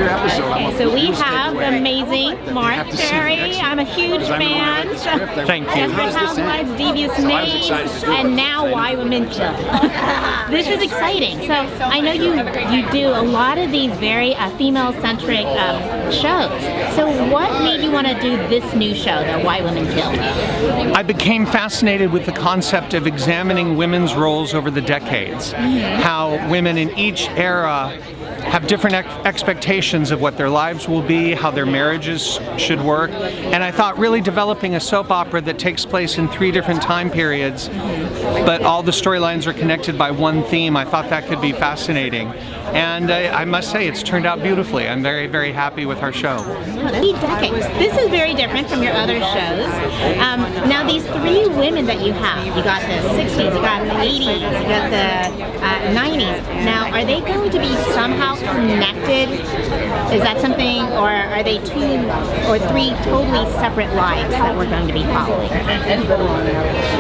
Okay, so we have the amazing Mark Cherry. I'm a huge fan. Thank you. Desperate Housewives, Devious Names, and now Why Women Kill. This is exciting. So I know you do a lot of these very female-centric shows. So what made you want to do this new show, the Why Women Kill? I became fascinated with the concept of examining women's roles over the decades. How women in each era have different expectations of what their lives will be, how their marriages should work, and I thought really developing a soap opera that takes place in 3 different time periods, but all the storylines are connected by one theme, I thought that could be fascinating. And I must say, it's turned out beautifully. I'm very, very happy with our show. Decades. This is very different from your other shows. Now, these 3 women that you have, you got the 60s, you got the 80s, you got the 90s. Now, are they going to be somehow connected? Is that something, or are they 2 or 3 totally separate lives that we're going to be following?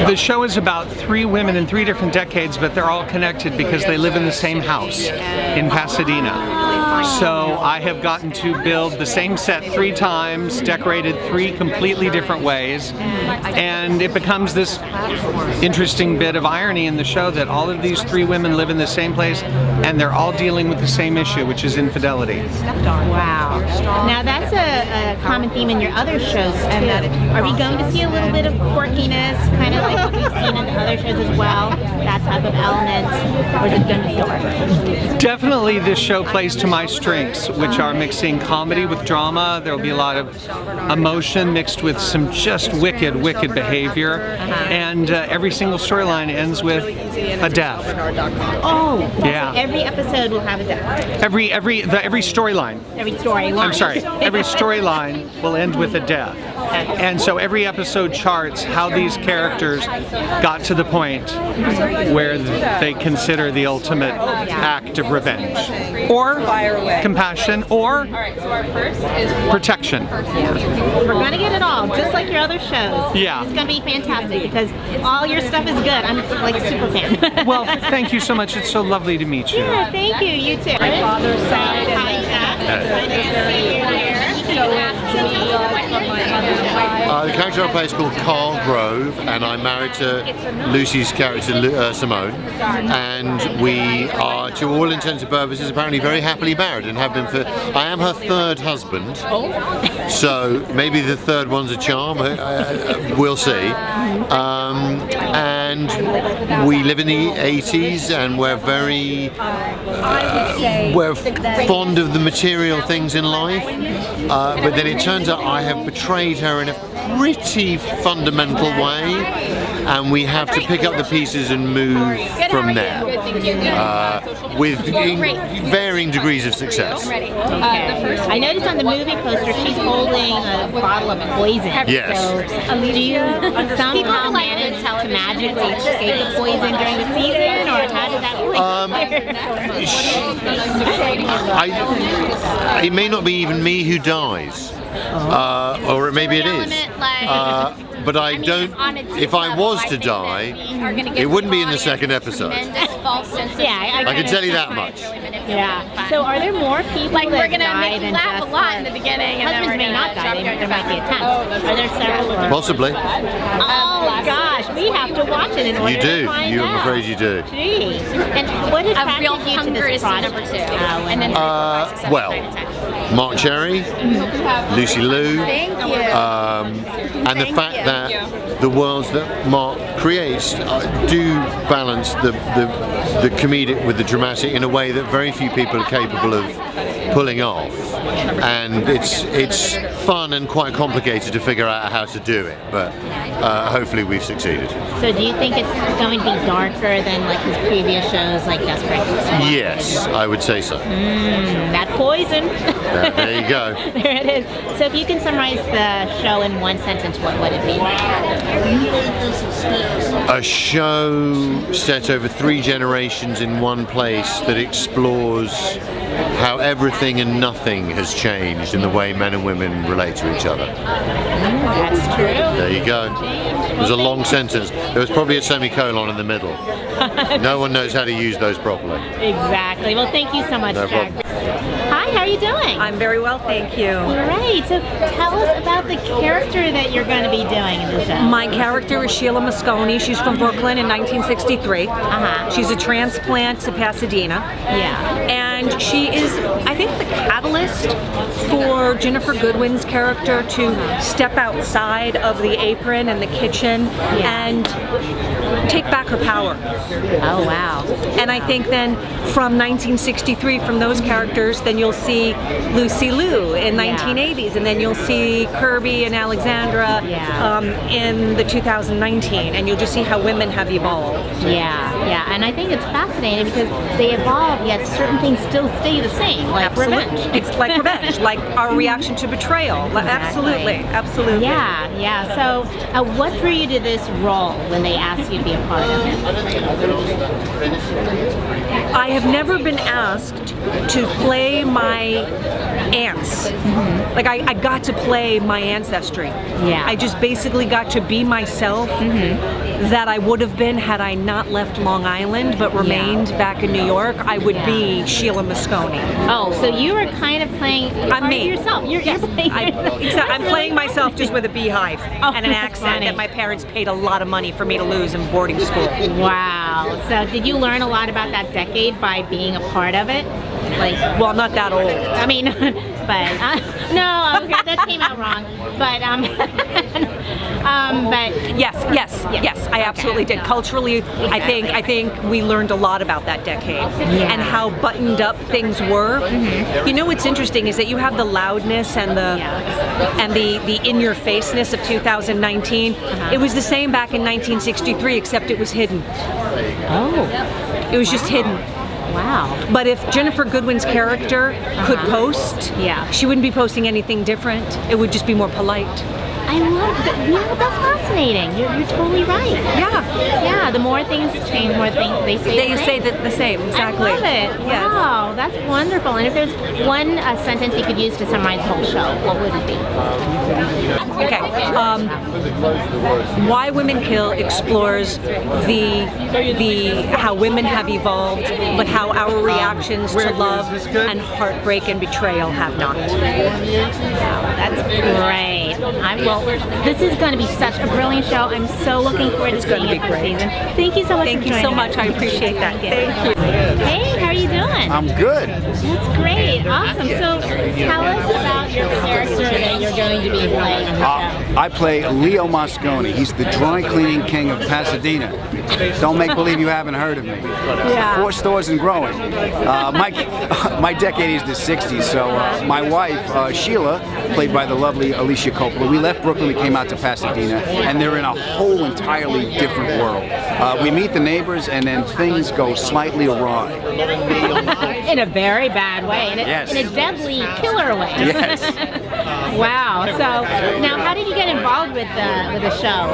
The show is about 3 women in 3 different decades, but they're all connected because they live in the same house in Pasadena. So I have gotten to build the same set 3 times, decorated 3 completely different ways, and it becomes this interesting bit of irony in the show that all of these 3 women live in the same place and they're all dealing with the same issue, which is infidelity. Wow. Now that's a common theme in your other shows too. Are we going to see a little bit of quirkiness, kind of like what we've seen in the other shows as well? That type of element, or is it going to be dark? Definitely this show plays to my strengths, which are mixing comedy with drama. There will be a lot of emotion mixed with some just wicked, wicked behavior. And every single storyline ends with a death. Oh, yeah. So every episode will have a death. Every storyline. Every storyline. I'm sorry. Every storyline will end with a death. And so every episode charts how these characters got to the point where they consider the ultimate act of revenge, or compassion, or protection. We're going to get it all, just like your other shows. Yeah. It's going to be fantastic because all your stuff is good. I'm like a super fan. Well, thank you so much. It's so lovely to meet you. Yeah, thank you. You too. My father's side. Hi, Jack. Nice to see you here. The character I play is called Carl Grove, and I'm married to Lucy's character Simone, and we are, to all intents and purposes, apparently very happily married and have been for. I am her 3rd husband, so maybe the 3rd one's a charm. We'll see. And we live in the 80s, and we're very we're fond of the material things in life. But then it turns out I have betrayed her in a pretty fundamental way, and we have to pick up the pieces and move from there with varying degrees of success. I noticed on the movie poster she's holding a bottle of poison. Yes. So, do you somehow manage to magically escape the poison during the season, or how did that work? It may not be even me who dies, or maybe it is. But I don't. If I was to die, it wouldn't be in the 2nd episode. Yeah, I can tell you that much. Yeah. So are there more people like that we're gonna die make you than laugh just a lot in the beginning, and then husbands we're may gonna not die. drop you on There your might be back. attempts. Are there several? Possibly. Oh gosh, we have to watch it in order You to do. find out. I'm afraid you do. Jeez. And what A attracted real you to hunger this to see project? number 2, and then 3, 4, 5, 6, 7, Well, 8, 9, 10. Mark Cherry, Lucy Liu, Thank you. and the fact that the worlds that Mark creates do balance the comedic with the dramatic in a way that very few people are capable of pulling off, and it's fun and quite complicated to figure out how to do it, but hopefully we've succeeded. So do you think it's going to be darker than like his previous shows, like Desperate Housewives? Yes, I would say so. That poison. There you go. There it is. So if you can summarize the show in one sentence, what would it be? A show set over 3 generations in one place that explores how everything and nothing has changed in the way men and women relate to each other. That's true. There you go. It was a long sentence. There was probably a semicolon in the middle. No one knows how to use those properly. Exactly. Well, thank you so much, No Jack. problem. Hi, how are you doing? I'm very well, thank you. Great. So tell us about the character that you're going to be doing in the show. My character is Sheila Moscone. She's from Brooklyn in 1963. She's a transplant to Pasadena. Yeah. And she is, I think, the catalyst for Ginnifer Goodwin's character to step outside of the apron and the kitchen and take back her power. Oh, wow. And I think then from 1963, from those characters, then you'll see Lucy Liu in 1980s, and then you'll see Kirby and Alexandra in the 2019, and you'll just see how women have evolved. Yeah, and I think it's fascinating because they evolve, yet certain things still stay the same, like revenge. It's like revenge, like our reaction to betrayal. Absolutely, absolutely. Yeah. So, what drew you to this role when they asked you to be a part of it? I have never been asked to play my aunts. Like I got to play my ancestry. Yeah. I just basically got to be myself that I would have been had I not left Long Island but remained back in New York. I would be Sheila Moscone. Oh, so you were kind of playing I'm me. yourself. You're playing yourself. I'm playing myself just with a beehive and an accent that my parents paid a lot of money for me to lose in boarding school. Wow. So did you learn a lot about that decade by being a part of it? Like, well, I'm not that old. I mean, but no, okay, that came out wrong. But but yes, I absolutely did. Culturally, I think we learned a lot about that decade and how buttoned up things were. You know what's interesting is that you have the loudness and the in-your-faceness of 2019. It was the same back in 1963, except it was hidden. Oh, it was just hidden. Wow. But if Ginnifer Goodwin's character could post, she wouldn't be posting anything different. It would just be more polite. I love that. You know, that's fascinating. You're totally right. Yeah. The more things change, more things they say the same. Exactly. I love it. Yes. Wow, that's wonderful. And if there's one sentence you could use to summarize the whole show, what would it be? Okay. Why Women Kill explores the how women have evolved, but how our reactions to love and heartbreak and betrayal have not. Wow, that's great. This is going to be such a brilliant show. I'm so looking forward to seeing it this season. Thank you so much. Thank you so much. I appreciate that. Thank you. Hey, how are you doing? I'm good. That's great. Awesome. So tell us about your character that you're going to be playing on the show. I play Leo Moscone. He's the dry cleaning king of Pasadena. Don't make believe you haven't heard of me. 4 stores and growing. My decade is the 60s, so my wife, Sheila, played by the lovely Alicia Coppola, we left Brooklyn, we came out to Pasadena, and they're in a whole entirely different world. We meet the neighbors, and then things go slightly awry. In a very bad way. In a deadly killer way. Yes. Wow. So now, how did you get involved with the show?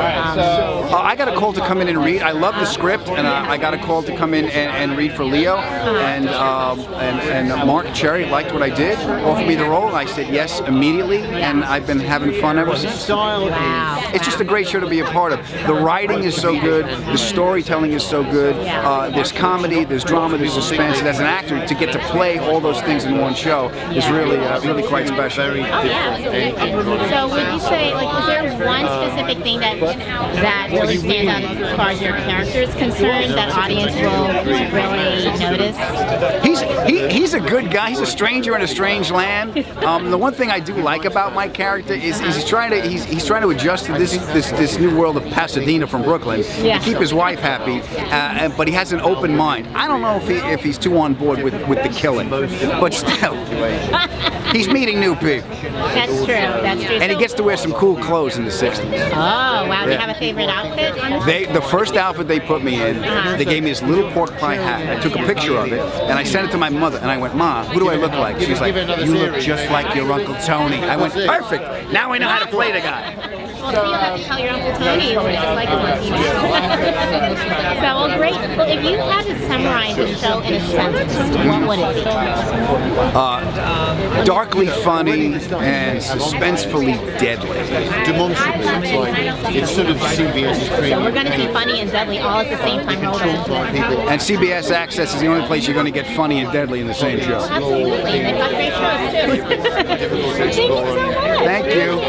I got a call to come in and read. I love the script, and I got a call to come in and read for Leo. And Mark Cherry liked what I did, offered me the role, and I said yes immediately. And I've been having fun ever since. Wow. It's just a great show to be a part of. The writing is so good, the storytelling is so good. There's comedy, there's drama, there's suspense. And as an actor, to get to play all those things in one show is really quite special. Oh yeah. So would you say, like, is there one specific thing that really stands out as far as your character is concerned that audience will really notice? He's a good guy. He's a stranger in a strange land. The one thing I do like about my character is he's trying to adjust to this new world of Pasadena from Brooklyn to keep his wife happy, but he has an open mind. I don't know if he's too on board with the killing, but still, he's meeting new people. That's true. That's true. And he gets to wear some cool clothes in the 60s. Oh wow! Do you have a favorite outfit? The first outfit they put me in, they gave me this little pork pie hat. I took a picture of it and I sent it to my mother, and I went, "Ma, who do I look like?" She's like, "You look just like your Uncle Tony." I went, "Perfect. Now I know how to play the guy." Well, so you'll have to tell your Uncle Tony what it's like on TV. So, well, great. Well, if you had to summarize the show in a sentence, what would it be? Darkly funny and suspensefully deadly. demonstrably. It's like it's sort of CBS's premium. So we're going to see Funny and Deadly all at the same time rolled into one. And CBS Access is the only place you're going to get Funny and Deadly in the same show. Absolutely. They've got great shows too. Thank you so much. Thank you.